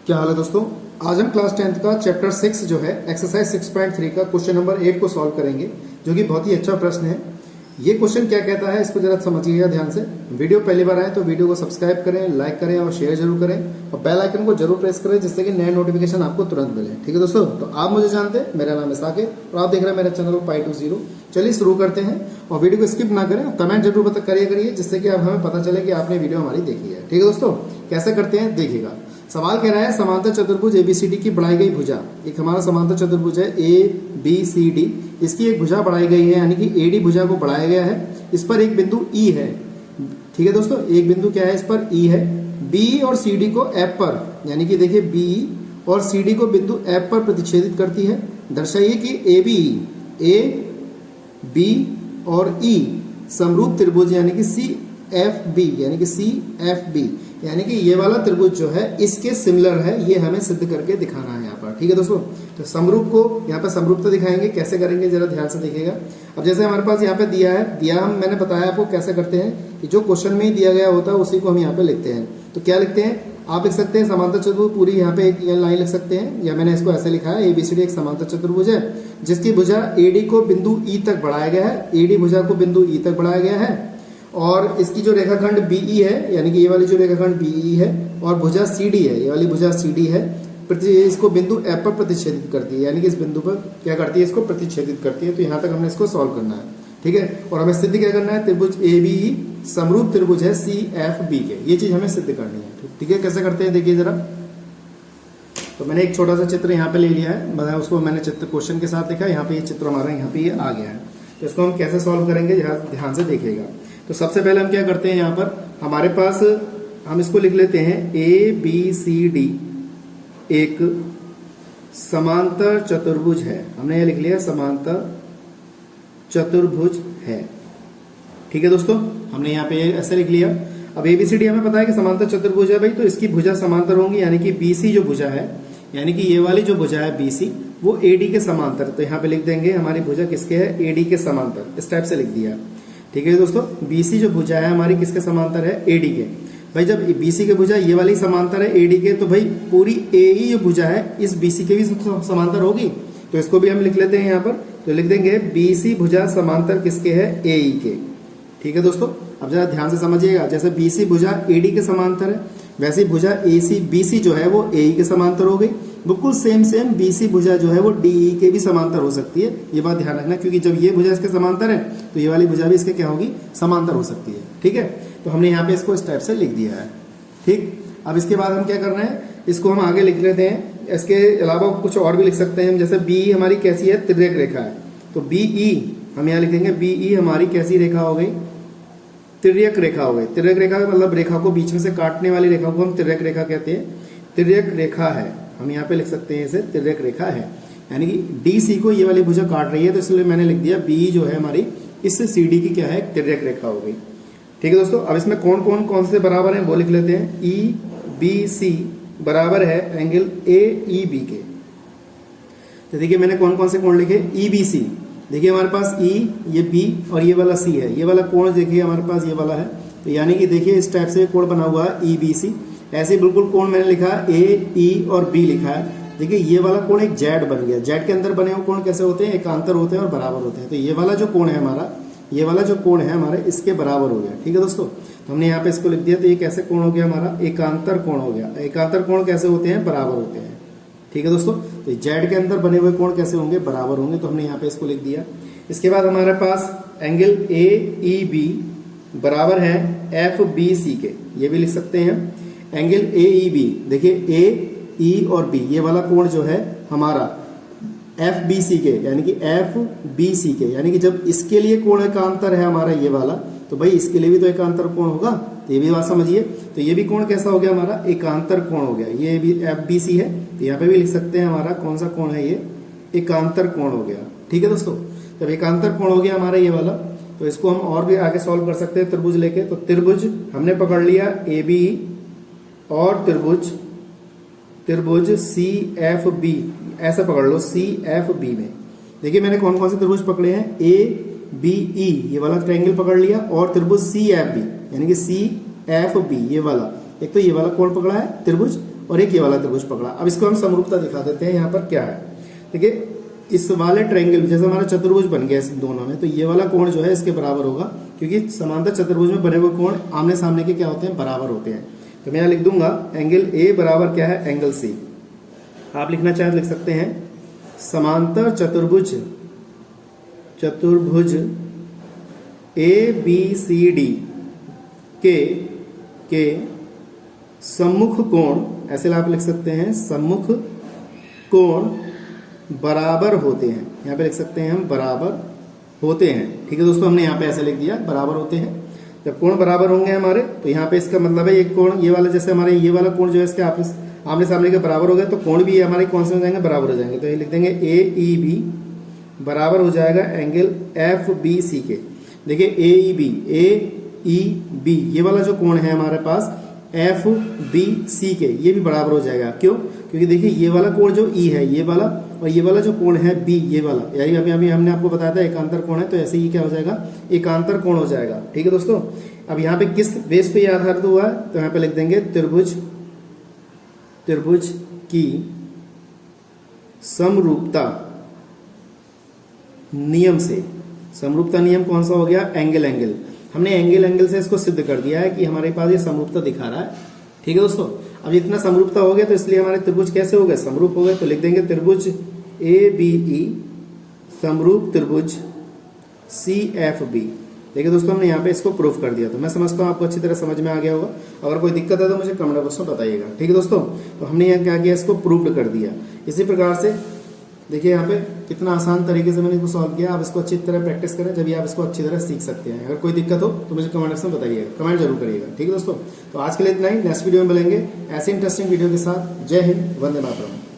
क्या हाल है दोस्तों। आज हम क्लास 10th का चैप्टर 6 जो है एक्सरसाइज 6.3 का क्वेश्चन नंबर 8 को सॉल्व करेंगे, जो कि बहुत ही अच्छा प्रश्न है। ये क्वेश्चन क्या कहता है इसको जरा समझिएगा ध्यान से। वीडियो पहली बार आए तो वीडियो को सब्सक्राइब करें, लाइक करें और शेयर जरूर करें और बेल आइकन को जरूर प्रेस करें, जिससे कि नए नोटिफिकेशन आपको तुरंत मिले। ठीक है दोस्तों, तो आप मुझे जानते हैं, मेरा नाम है साकिब और आप देख रहे हैं मेरे चैनल Pi20। चलिए शुरू करते हैं और वीडियो को स्किप ना करें, कमेंट जरूर करिए, जिससे कि अब हमें पता चले कि आपने वीडियो हमारी देखी है। ठीक है दोस्तों, कैसे करते हैं देखिएगा। सवाल कह रहा है समांतर चतुर्भुज एबीसीडी की बढ़ाई गई भुजा, एक हमारा समांतर चतुर्भुज है ABCD, इसकी एक भुजा बढ़ाई गई है, यानी कि AD भुजा को बढ़ाया गया है। इस पर एक बिंदु E है। ठीक है दोस्तों, एक बिंदु क्या है, इस पर E है। B और CD को F पर, यानी कि देखिए B और CD को बिंदु F पर प्रतिच्छेदित करती है। दर्शाइए कि ABE, A, B और E समरूप त्रिभुज यानी कि CFB, यानी कि CFB, यानी कि ये वाला त्रिभुज जो है इसके सिमिलर है, ये हमें सिद्ध करके दिखाना है यहाँ पर। ठीक है दोस्तों, तो समरूप को यहाँ पर समरूपता दिखाएंगे, कैसे करेंगे जरा ध्यान से देखिएगा। अब जैसे हमारे पास यहाँ पे दिया हम मैंने बताया आपको कैसे करते हैं कि जो क्वेश्चन में ही दिया गया होता है उसी को हम यहाँ पे लिखते हैं। तो क्या लिखते हैं, आप लिख सकते हैं समांतर चतुर्भुज, पूरी यहाँ पे एक लाइन लिख सकते हैं, या मैंने इसको ऐसे लिखा है ABCD एक समांतर चतुर्भुज है जिसकी भुजा AD को बिंदु E तक बढ़ाया गया है। AD भुजा को बिंदु E तक बढ़ाया गया है और इसकी जो रेखाखंड BE है, यानी कि ये वाली जो रेखाखंड BE है और भुजा CD है, ये वाली भुजा CD है, इसको बिंदु F पर प्रतिच्छेदित करती है, यानी कि इस बिंदु पर क्या करती है, इसको प्रतिच्छेदित करती है। तो यहाँ तक हमने इसको सॉल्व करना है। ठीक है, और हमें सिद्ध क्या करना है, त्रिभुज ABE समरूप त्रिभुज है CFB के, ये चीज हमें सिद्ध करनी है। ठीक है, कैसे करते हैं देखिए जरा। तो मैंने एक छोटा सा चित्र यहाँ पे ले लिया है, उसको मैंने चित्र क्वेश्चन के साथ लिखा है। यहाँ पे ये चित्र हमारा यहाँ पे ये आ गया है, तो इसको हम कैसे सॉल्व करेंगे ध्यान से देखिएगा। तो सबसे पहले हम क्या करते हैं, यहाँ पर हमारे पास हम इसको लिख लेते हैं ABCD एक समांतर चतुर्भुज है। हमने ये लिख लिया समांतर चतुर्भुज है। ठीक है दोस्तों, हमने यहाँ पे ऐसे लिख लिया। अब ABCD हमें पता है कि समांतर चतुर्भुज है भाई, तो इसकी भुजा समांतर होंगी, यानी कि BC जो भुजा है, यानी कि ये वाली जो भुजा है BC वो AD के समांतर। तो यहाँ पे लिख देंगे हमारी भुजा किसके है, AD के समांतर, इस टाइप से लिख दिया। ठीक है दोस्तों, BC जो भुजा है हमारी किसके समांतर है, AD के। भाई जब BC के भुजा ये वाली समांतर है AD के, तो भाई पूरी AE जो भुजा है इस BC के भी समांतर होगी। तो इसको भी हम लिख लेते हैं यहाँ पर, तो लिख देंगे BC भुजा समांतर किसके है, AE के। ठीक है दोस्तों, अब जरा ध्यान से समझिएगा, जैसे BC भुजा AD के समांतर है, वैसे भुजा BC जो है वो AE के समांतर हो गई। बिल्कुल सेम BC भुजा जो है वो DE के भी समांतर हो सकती है। ये बात ध्यान रखना, क्योंकि जब ये भुजा इसके समांतर है तो ये वाली भुजा भी इसके क्या होगी, समांतर हो सकती है। ठीक है, तो हमने यहाँ पे इसको इस टाइप से लिख दिया है। ठीक, अब इसके बाद हम क्या कर रहे हैं, इसको हम आगे लिख लेते हैं। इसके अलावा कुछ और भी लिख सकते हैं हम, जैसे BE हमारी कैसी है, तिर्यक रेखा है, तो BE हम यहाँ लिख देंगे BE हमारी कैसी रेखा हो गई, तिर्यक रेखा हो गई। तिर्यक रेखा का मतलब रेखा को बीच में से काटने वाली रेखा को हम तिर्यक रेखा कहते हैं। तिर्यक रेखा है, हम यहाँ पे लिख सकते हैं इसे तिर्यक रेखा है, यानी कि DC को ये वाली भुजा काट रही है, तो इसलिए मैंने लिख दिया BE जो है हमारी इससे CD की क्या है, तिर्यक रेखा हो गई। ठीक है दोस्तों, अब इसमें कौन से बराबर हैं वो लिख लेते हैं। EBC बराबर है एंगल AEB के। तो देखिए मैंने कौन से कोण लिखे, EBC, देखिए हमारे पास E, ये B और ये वाला C है। ये वाला कोण देखिए हमारे पास ये वाला है, तो यानी कि देखिए इस टाइप से कोण बना हुआ है EBC। ऐसे बिल्कुल कोण मैंने लिखा AE और B लिखा है। देखिए ये वाला कोण एक Z बन गया। Z के अंदर बने हुए कोण कैसे होते हैं, एकांतर होते हैं और बराबर होते हैं। तो ये वाला जो कोण है हमारा, ये वाला जो कोण है हमारे इसके बराबर हो गया। ठीक है दोस्तों, तो हमने यहाँ पे इसको लिख दिया। तो ये कैसे कोण हो गया हमारा, एकांतर कोण हो गया। एकांतर कोण कैसे होते हैं, बराबर होते हैं। ठीक है दोस्तों, तो Z के अंदर बने हुए कोण कैसे होंगे, बराबर होंगे। तो हमने यहाँ पे इसको लिख दिया। इसके बाद हमारे पास एंगल AEB बराबर है FBC के, ये भी लिख सकते हैं। एंगल AEB देखिए AE और B, ये वाला कोण जो है हमारा FBC के, यानी कि FBC के, यानी कि जब इसके लिए कोण एकांतर है हमारा ये वाला, तो भाई इसके लिए भी तो एकांतर कोण होगा। तो ये भी बात समझिए। तो ये भी कोण कैसा हो गया हमारा, एकांतर कोण हो गया। ये भी FBC है, तो यहाँ पे भी लिख सकते हैं हमारा कौन सा कोण है, ये एकांतर कोण हो गया। ठीक है दोस्तों, जब एकांतर कोण हो गया हमारा ये वाला, तो इसको हम और भी आगे सॉल्व कर सकते हैं त्रिभुज लेके। तो त्रिभुज हमने पकड़ लिया ABE और त्रिभुज CFB, ऐसा पकड़ लो CFB में। देखिए मैंने कौन से त्रिभुज पकड़े हैं, ABE ये वाला ट्रायंगल पकड़ लिया और त्रिभुज CFB यानी कि CFB ये वाला, एक तो ये वाला कोण पकड़ा है त्रिभुज, और एक ये वाला त्रिभुज पकड़ा। अब इसको हम समरूपता दिखा देते हैं यहाँ पर क्या है। देखिए इस वाले ट्रायंगल जैसे हमारा चतुर्भुज बन गया इस दोनों में, तो ये वाला कोण जो है इसके बराबर होगा, क्योंकि समांतर चतुर्भुज में बने हुए कोण आमने सामने के क्या होते हैं, बराबर होते हैं। तो मैं यहाँ लिख दूंगा एंगल ए बराबर क्या है, एंगल सी। आप लिखना चाहे तो लिख सकते हैं समांतर चतुर्भुज ए बी सी डी के सम्मुख कोण, ऐसे आप लिख सकते हैं सम्मुख कोण बराबर होते हैं। यहाँ पे लिख सकते हैं हम बराबर होते हैं। ठीक है दोस्तों, हमने यहाँ पे ऐसे लिख दिया बराबर होते हैं। जब कोण बराबर होंगे हमारे, तो यहाँ पे इसका मतलब है एक कोण ये वाला, जैसे हमारे ये वाला कोण जो है इसके आमने सामने के बराबर हो गए, तो कोण भी हमारे कौन से हो जाएंगे, बराबर हो जाएंगे। तो ये लिख देंगे ए ई बी बराबर हो जाएगा एंगल एफ बी सी के। देखिए ए ई बी ये वाला जो कोण है हमारे पास एफ बी सी के, ये भी बराबर हो जाएगा। क्यों? क्योंकि देखिए ये वाला कोण जो ई है ये वाला, और ये वाला जो कोण है बी ये वाला, यही अभी हमने आपको बताया था एकांतर कोण है, तो ऐसे ही क्या हो जाएगा, एकांतर कोण हो जाएगा। ठीक है दोस्तों, अब यहाँ पे किस बेस पे आधारित हुआ है, तो यहाँ पे लिख देंगे त्रिभुज की समरूपता नियम से। समरूपता नियम कौन सा हो गया, एंगल। हमने एंगल से इसको सिद्ध कर दिया है कि हमारे पास ये समरूपता दिखा रहा है। ठीक है दोस्तों, अब इतना समरूपता हो गया तो इसलिए हमारे त्रिभुज कैसे हो गए, समरूप हो गए। तो लिख देंगे त्रिभुज ए बी ई समरूप त्रिभुज सी एफ बी। देखिए दोस्तों, हमने यहाँ पे इसको प्रूफ कर दिया। तो मैं समझता हूँ आपको अच्छी तरह समझ में आ गया होगा। अगर कोई दिक्कत है तो मुझे कमेंट बॉक्स में बताइएगा। ठीक है दोस्तों, तो हमने यहाँ क्या किया, इसको प्रूफ कर दिया। इसी प्रकार से देखिए यहाँ पे कितना आसान तरीके से मैंने इसको सॉल्व किया। आप इसको अच्छी तरह प्रैक्टिस करें, जब आप इसको अच्छी तरह सीख सकते हैं। अगर कोई दिक्कत हो तो मुझे कमेंट बॉक्स में बताइएगा, कमेंट जरूर करिएगा। ठीक है दोस्तों, तो आज के लिए इतना ही। नेक्स्ट वीडियो में मिलेंगे ऐसे इंटरेस्टिंग वीडियो के साथ। जय हिंद, वंदे मातरम।